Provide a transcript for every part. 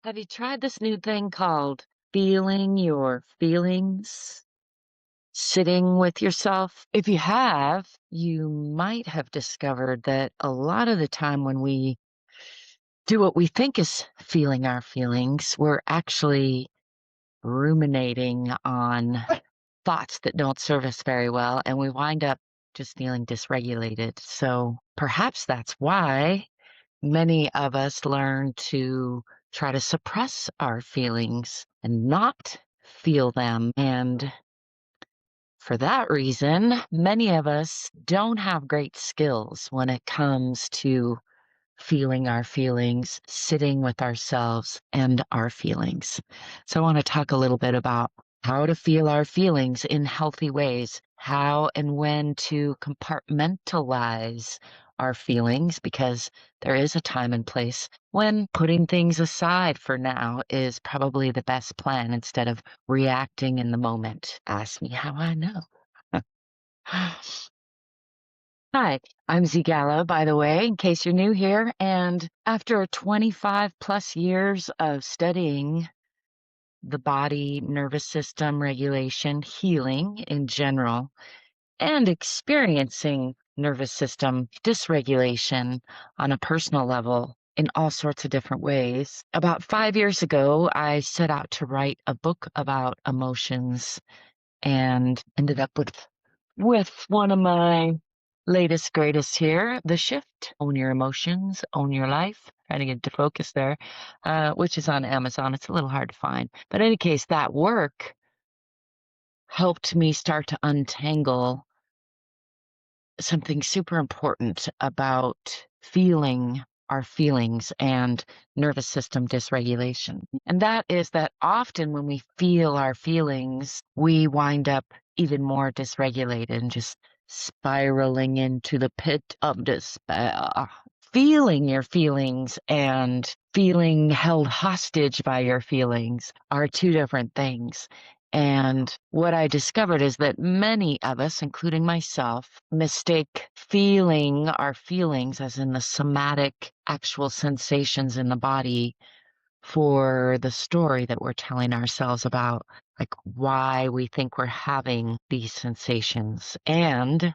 Have you tried this new thing called feeling your feelings? Sitting with yourself? If you have, you might have discovered that a lot of the time when we do what we think is feeling our feelings, we're actually ruminating on thoughts that don't serve us very well, and we wind up just feeling dysregulated. So perhaps that's why many of us learn to try to suppress our feelings and not feel them. And for that reason, many of us don't have great skills when it comes to feeling our feelings, sitting with ourselves and our feelings. So I want to talk a little bit about how to feel our feelings in healthy ways, how and when to compartmentalize our feelings, because there is a time and place when putting things aside for now is probably the best plan instead of reacting in the moment. Ask me how I know. Hi, I'm Z Gallo, by the way, in case you're new here. And after 25 plus years of studying the body, nervous system regulation, healing in general, and experiencing nervous system dysregulation on a personal level in all sorts of different ways, about 5 years ago, I set out to write a book about emotions and ended up with one of my latest greatest here, The Shift: Own Your Emotions, Own Your Life. Trying to get to focus there, which is on Amazon. It's a little hard to find. But in any case, that work helped me start to untangle something super important about feeling our feelings and nervous system dysregulation. And that is that often when we feel our feelings, we wind up even more dysregulated and just spiraling into the pit of despair. Feeling your feelings and feeling held hostage by your feelings are two different things. And what I discovered is that many of us, including myself, mistake feeling our feelings, as in the somatic, actual sensations in the body, for the story that we're telling ourselves about, like why we think we're having these sensations. And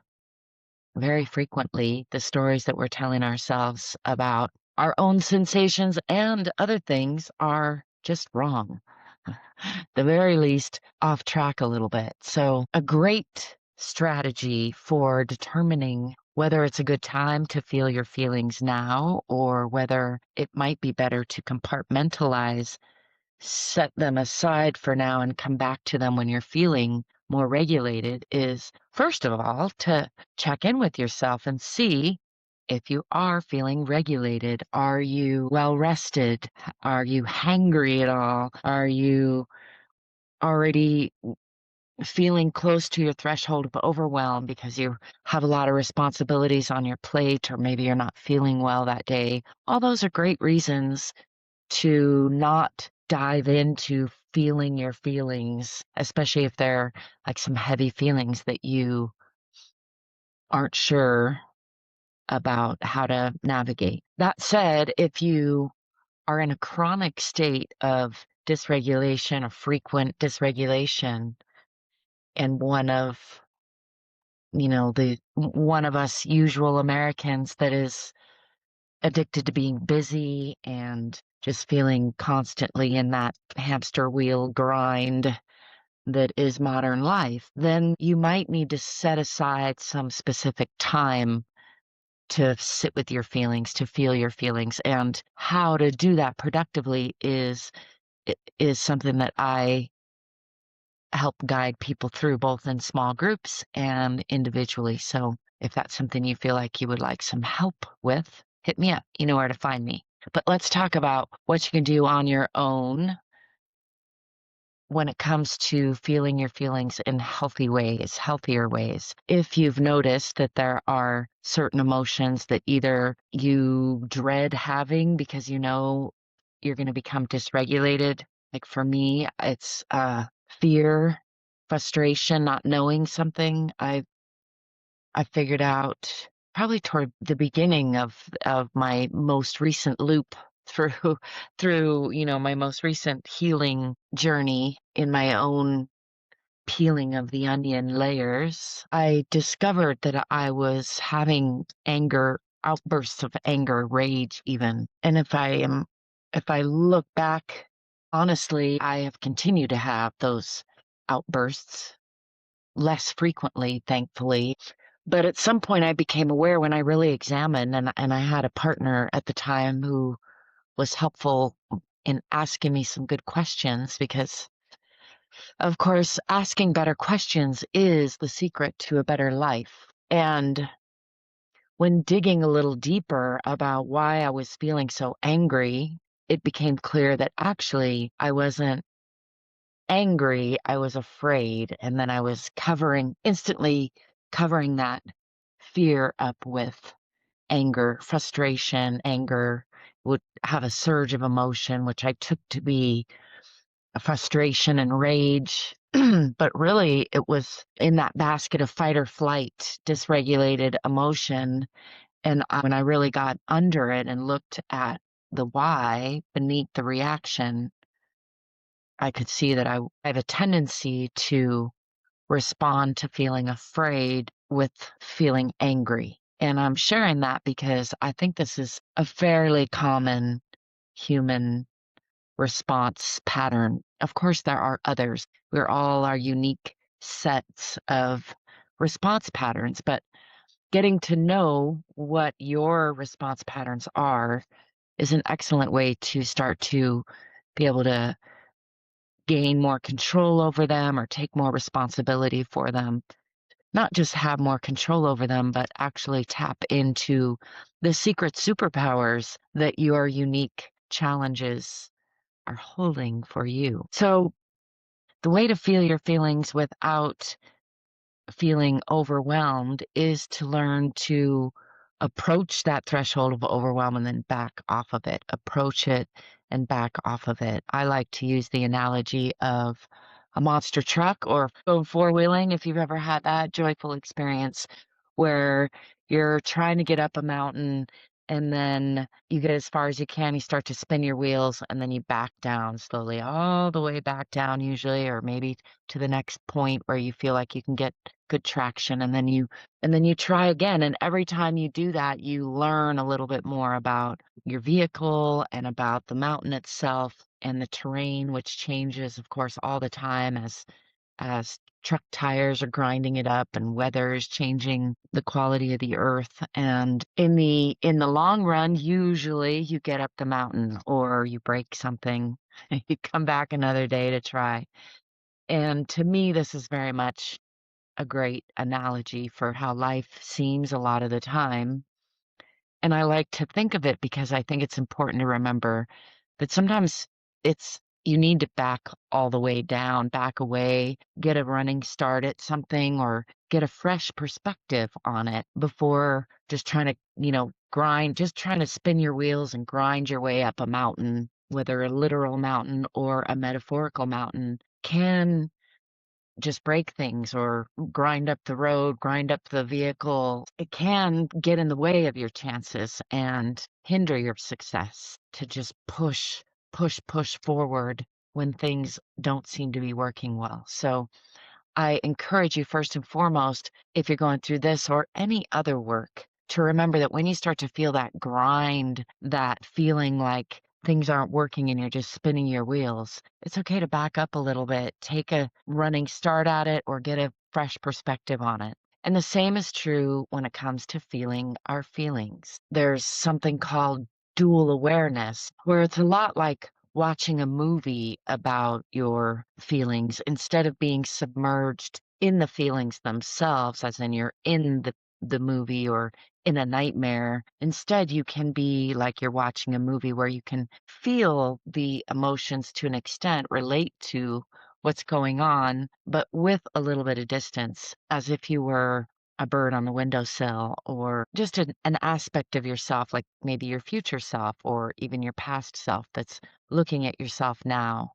very frequently, the stories that we're telling ourselves about our own sensations and other things are just wrong. The very least off track a little bit. So a great strategy for determining whether it's a good time to feel your feelings now or whether it might be better to compartmentalize, set them aside for now and come back to them when you're feeling more regulated is, first of all, to check in with yourself and see if you are feeling regulated. Are you well rested? Are you hangry at all? Are you already feeling close to your threshold of overwhelm because you have a lot of responsibilities on your plate, or maybe you're not feeling well that day? All those are great reasons to not dive into feeling your feelings, especially if they're like some heavy feelings that you aren't sure about how to navigate. That said, if you are in a chronic state of dysregulation or frequent dysregulation, and one of us usual Americans that is addicted to being busy and just feeling constantly in that hamster wheel grind that is modern life, then you might need to set aside some specific time to sit with your feelings, to feel your feelings. And how to do that productively is something that I help guide people through, both in small groups and individually. So if that's something you feel like you would like some help with, hit me up. You know where to find me. But let's talk about what you can do on your own when it comes to feeling your feelings in healthy ways, healthier ways. If you've noticed that there are certain emotions that either you dread having because you know you're going to become dysregulated. Like for me, it's fear, frustration, not knowing something. I figured out probably toward the beginning of my most recent loop through through, my most recent healing journey in my own peeling of the onion layers, I discovered that I was having outbursts of anger, rage even. And if I look back, honestly, I have continued to have those outbursts less frequently, thankfully. But at some point I became aware when I really examined, and I had a partner at the time who was helpful in asking me some good questions because, of course, asking better questions is the secret to a better life. And when digging a little deeper about why I was feeling so angry, it became clear that actually I wasn't angry, I was afraid. And then I was instantly covering that fear up with anger, frustration, anger would have a surge of emotion, which I took to be a frustration and rage. But really, it was in that basket of fight or flight, dysregulated emotion. And when I really got under it and looked at the why beneath the reaction, I could see that I have a tendency to respond to feeling afraid with feeling angry. And I'm sharing that because I think this is a fairly common human response pattern. Of course, there are others. We're all our unique sets of response patterns, but getting to know what your response patterns are is an excellent way to start to be able to gain more control over them or take more responsibility for them. Not just have more control over them, but actually tap into the secret superpowers that your unique challenges are holding for you. So, the way to feel your feelings without feeling overwhelmed is to learn to approach that threshold of overwhelm and then back off of it. Approach it and back off of it. I like to use the analogy of a monster truck or going four-wheeling, if you've ever had that joyful experience where you're trying to get up a mountain and then you get as far as you can, you start to spin your wheels, and then you back down slowly, all the way back down usually, or maybe to the next point where you feel like you can get good traction, and then you try again. And every time you do that, you learn a little bit more about your vehicle and about the mountain itself and the terrain, which changes, of course, all the time as truck tires are grinding it up and weather is changing the quality of the earth. And in the long run, usually you get up the mountain or you break something, you come back another day to try. And to me, this is very much a great analogy for how life seems a lot of the time. And I like to think of it because I think it's important to remember that sometimes you need to back all the way down, back away, get a running start at something or get a fresh perspective on it before just trying to, just trying to spin your wheels and grind your way up a mountain, whether a literal mountain or a metaphorical mountain, can just break things or grind up the road, grind up the vehicle. It can get in the way of your chances and hinder your success to just push forward when things don't seem to be working well. So I encourage you, first and foremost, if you're going through this or any other work, to remember that when you start to feel that grind, that feeling like things aren't working and you're just spinning your wheels, it's okay to back up a little bit, take a running start at it, or get a fresh perspective on it. And the same is true when it comes to feeling our feelings. There's something called dual awareness, where it's a lot like watching a movie about your feelings instead of being submerged in the feelings themselves, as in you're in the movie or in a nightmare. Instead, you can be like you're watching a movie where you can feel the emotions to an extent, relate to what's going on, but with a little bit of distance, as if you were a bird on the windowsill or just an aspect of yourself, like maybe your future self or even your past self that's looking at yourself now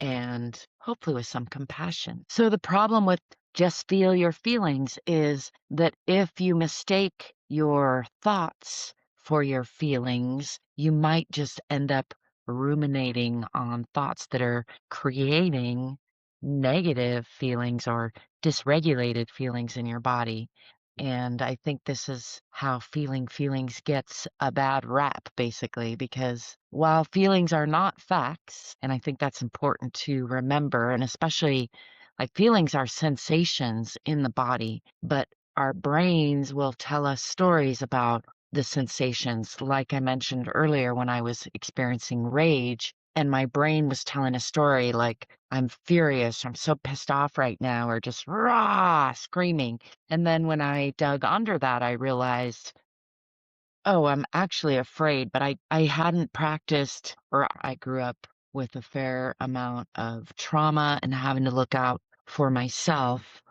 and hopefully with some compassion. So the problem with just feel your feelings is that if you mistake your thoughts for your feelings, you might just end up ruminating on thoughts that are creating negative feelings or dysregulated feelings in your body. And I think this is how feeling feelings gets a bad rap, basically, because while feelings are not facts, and I think that's important to remember, and especially like feelings are sensations in the body, but our brains will tell us stories about the sensations. Like I mentioned earlier, when I was experiencing rage, and my brain was telling a story like, I'm furious, I'm so pissed off right now, or just rah, screaming. And then when I dug under that, I realized, oh, I'm actually afraid, but I hadn't practiced, or I grew up with a fair amount of trauma and having to look out for myself.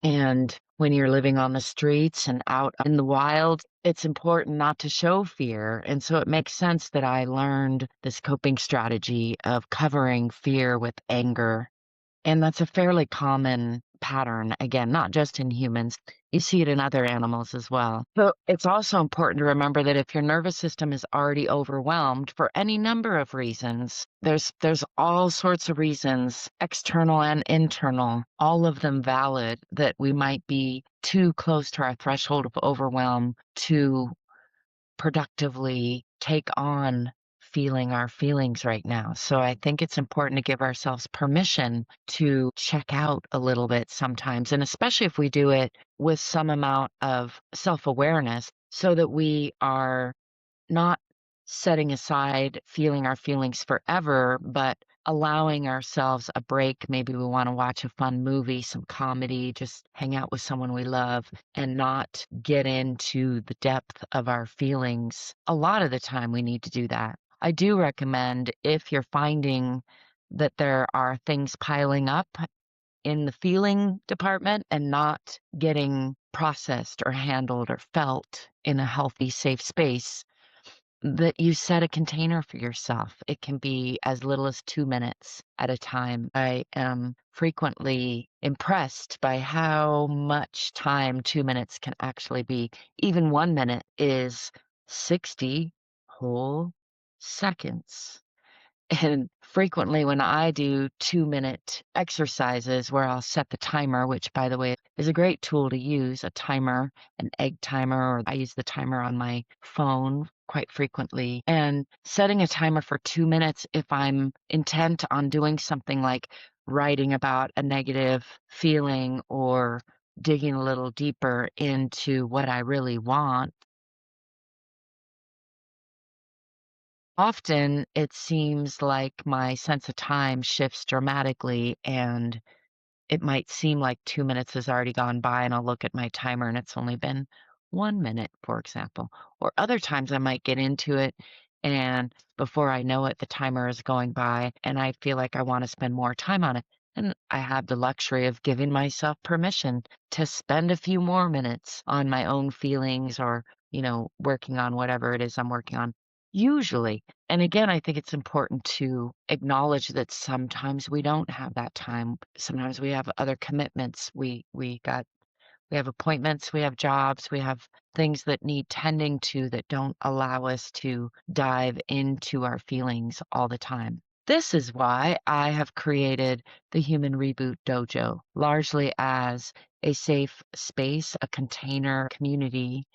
And when you're living on the streets and out in the wild, it's important not to show fear. And so it makes sense that I learned this coping strategy of covering fear with anger, and that's a fairly common pattern, again, not just in humans. You see it in other animals as well. So it's also important to remember that if your nervous system is already overwhelmed for any number of reasons, there's all sorts of reasons, external and internal, all of them valid, that we might be too close to our threshold of overwhelm to productively take on feeling our feelings right now. So I think it's important to give ourselves permission to check out a little bit sometimes, and especially if we do it with some amount of self-awareness so that we are not setting aside feeling our feelings forever, but allowing ourselves a break. Maybe we want to watch a fun movie, some comedy, just hang out with someone we love and not get into the depth of our feelings. A lot of the time, we need to do that. I do recommend, if you're finding that there are things piling up in the feeling department and not getting processed or handled or felt in a healthy, safe space, that you set a container for yourself. It can be as little as 2 minutes at a time. I am frequently impressed by how much time 2 minutes can actually be. Even 1 minute is 60 whole seconds. And frequently, when I do 2-minute exercises where I'll set the timer, which, by the way, is a great tool to use, a timer, an egg timer, or I use the timer on my phone quite frequently. And setting a timer for 2 minutes, if I'm intent on doing something like writing about a negative feeling or digging a little deeper into what I really want, often it seems like my sense of time shifts dramatically, and it might seem like 2 minutes has already gone by, and I'll look at my timer and it's only been 1 minute, for example. Or other times I might get into it, and before I know it, the timer is going by and I feel like I want to spend more time on it. And I have the luxury of giving myself permission to spend a few more minutes on my own feelings or, working on whatever it is I'm working on. Usually. And again, I think it's important to acknowledge that sometimes we don't have that time. Sometimes we have other commitments. We have appointments, we have jobs, we have things that need tending to that don't allow us to dive into our feelings all the time. This is why I have created the Human Reboot Dojo, largely as a safe space, a container community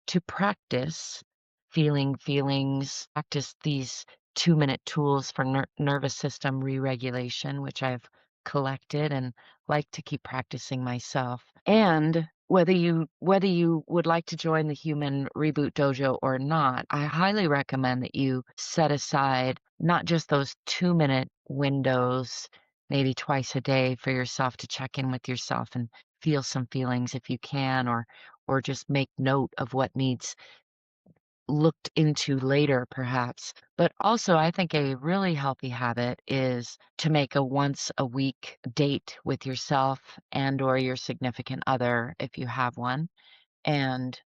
to practice feeling feelings, practice these 2-minute tools for nervous system re-regulation, which I've collected and like to keep practicing myself. And whether you would like to join the Human Reboot Dojo or not, I highly recommend that you set aside not just those 2-minute windows, maybe twice a day for yourself to check in with yourself and feel some feelings if you can, or just make note of what needs looked into later perhaps. But also, I think a really healthy habit is to make a once a week date with yourself and or your significant other if you have one, and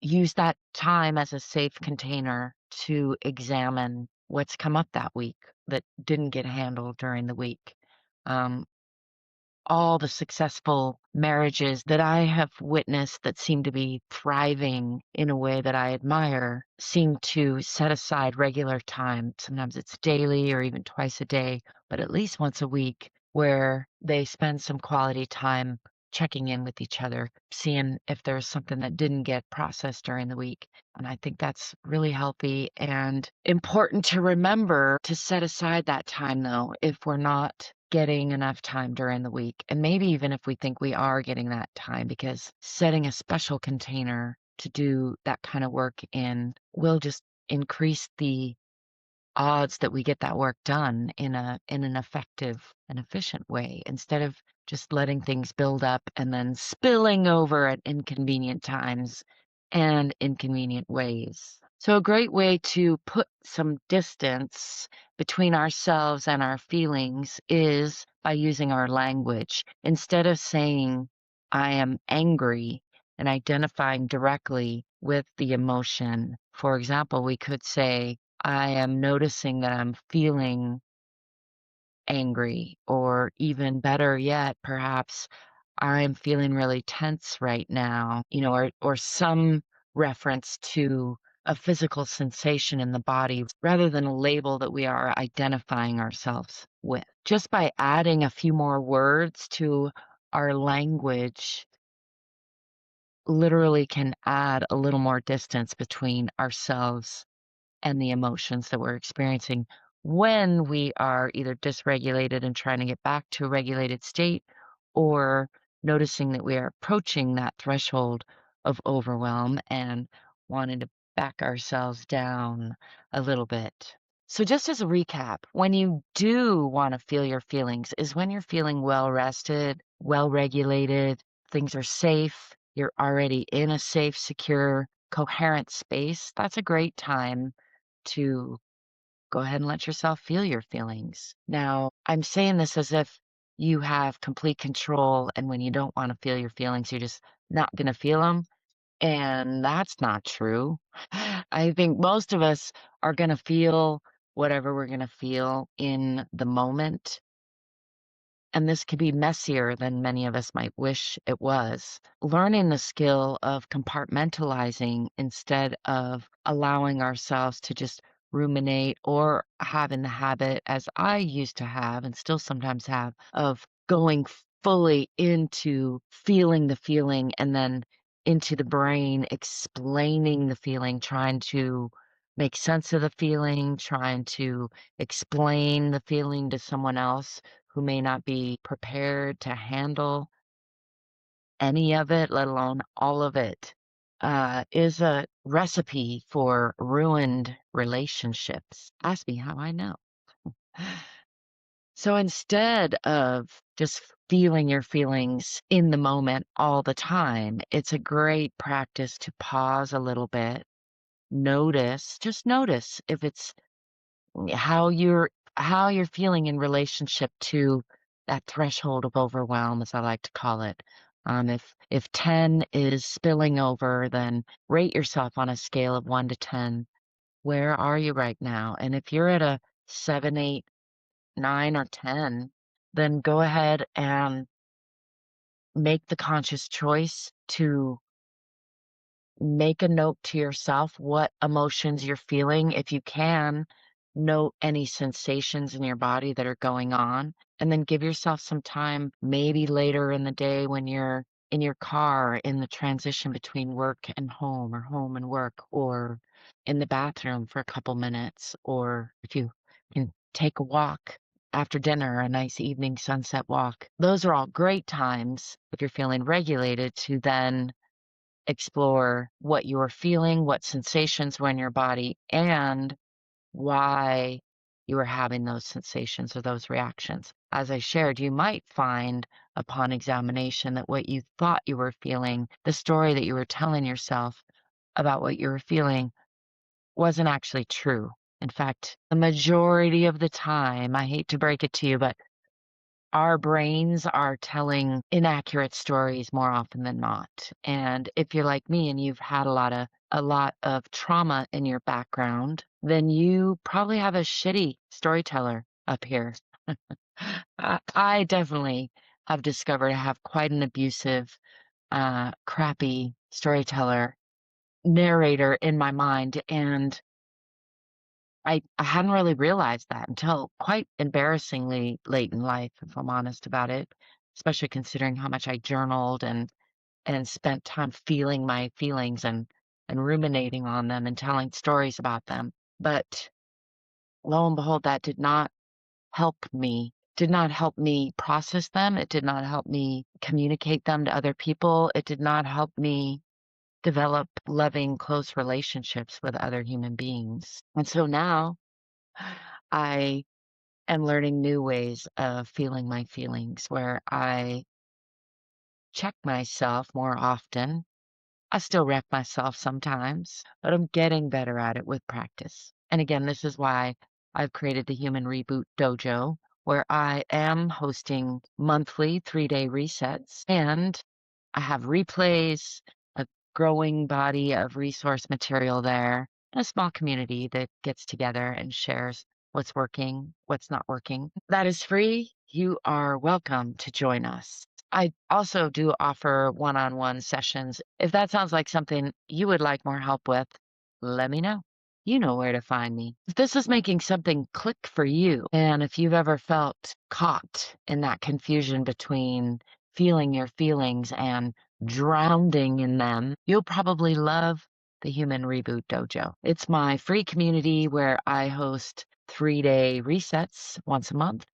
use that time as a safe container to examine what's come up that week that didn't get handled during the week. Um, all the successful marriages that I have witnessed that seem to be thriving in a way that I admire seem to set aside regular time. Sometimes it's daily or even twice a day, but at least once a week where they spend some quality time checking in with each other, seeing if there's something that didn't get processed during the week. And I think that's really healthy and important to remember to set aside that time, though, if we're not getting enough time during the week. And maybe even if we think we are getting that time, because setting a special container to do that kind of work in will just increase the odds that we get that work done in an effective and efficient way instead of just letting things build up and then spilling over at inconvenient times and inconvenient ways. So a great way to put some distance between ourselves and our feelings is by using our language. Instead of saying, I am angry, and identifying directly with the emotion. For example, we could say, I am noticing that I'm feeling angry, or even better yet, perhaps I'm feeling really tense right now, or some reference to a physical sensation in the body rather than a label that we are identifying ourselves with. Just by adding a few more words to our language literally can add a little more distance between ourselves and the emotions that we're experiencing when we are either dysregulated and trying to get back to a regulated state or noticing that we are approaching that threshold of overwhelm and wanting to back ourselves down a little bit. So just as a recap, when you do want to feel your feelings is when you're feeling well rested, well regulated, things are safe, you're already in a safe, secure, coherent space. That's a great time to go ahead and let yourself feel your feelings. Now, I'm saying this as if you have complete control, and when you don't want to feel your feelings, you're just not going to feel them. And that's not true. I think most of us are going to feel whatever we're going to feel in the moment. And this could be messier than many of us might wish it was. Learning the skill of compartmentalizing instead of allowing ourselves to just ruminate or have in the habit, as I used to have and still sometimes have, of going fully into feeling the feeling and then into the brain, explaining the feeling, trying to make sense of the feeling, trying to explain the feeling to someone else who may not be prepared to handle any of it, let alone all of it, is a recipe for ruined relationships. Ask me how I know. So instead of just feeling your feelings in the moment all the time, it's a great practice to pause a little bit, just notice if it's how you're feeling in relationship to that threshold of overwhelm, as I like to call it. If 10 is spilling over, then rate yourself on a scale of 1 to 10. Where are you right now? And if you're at a 7, 8, 9, or 10, then go ahead and make the conscious choice to make a note to yourself what emotions you're feeling. If you can, note any sensations in your body that are going on, and then give yourself some time, maybe later in the day when you're in your car in the transition between work and home or home and work, or in the bathroom for a couple minutes, or if you can take a walk after dinner, a nice evening sunset walk. Those are all great times if you're feeling regulated to then explore what you were feeling, what sensations were in your body, and why you were having those sensations or those reactions. As I shared, you might find upon examination that what you thought you were feeling, the story that you were telling yourself about what you were feeling, wasn't actually true. In fact, the majority of the time, I hate to break it to you, but our brains are telling inaccurate stories more often than not. And if you're like me and you've had a lot of trauma in your background, then you probably have a shitty storyteller up here. I definitely have discovered I have quite an abusive, crappy storyteller, narrator in my mind, and I hadn't really realized that until quite embarrassingly late in life, if I'm honest about it, especially considering how much I journaled and spent time feeling my feelings and ruminating on them and telling stories about them. But lo and behold, that did not help me process them. It did not help me communicate them to other people. It did not help me develop loving, close relationships with other human beings. And so now I am learning new ways of feeling my feelings where I check myself more often. I still wreck myself sometimes, but I'm getting better at it with practice. And again, this is why I've created the Human Reboot Dojo, where I am hosting monthly 3-day resets, and I have replays, a growing body of resource material there, and a small community that gets together and shares what's working, what's not working. That is free. You are welcome to join us. I also do offer one-on-one sessions. If that sounds like something you would like more help with, let me know. You know where to find me. If this is making something click for you, and if you've ever felt caught in that confusion between feeling your feelings and drowning in them, you'll probably love the Human Reboot Dojo. It's my free community where I host 3-day resets once a month,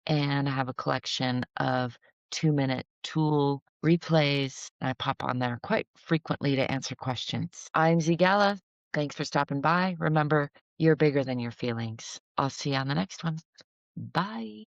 and I have a collection of 2-minute tool replays. I pop on there quite frequently to answer questions. I'm Z Gala. Thanks for stopping by. Remember, you're bigger than your feelings. I'll see you on the next one. Bye.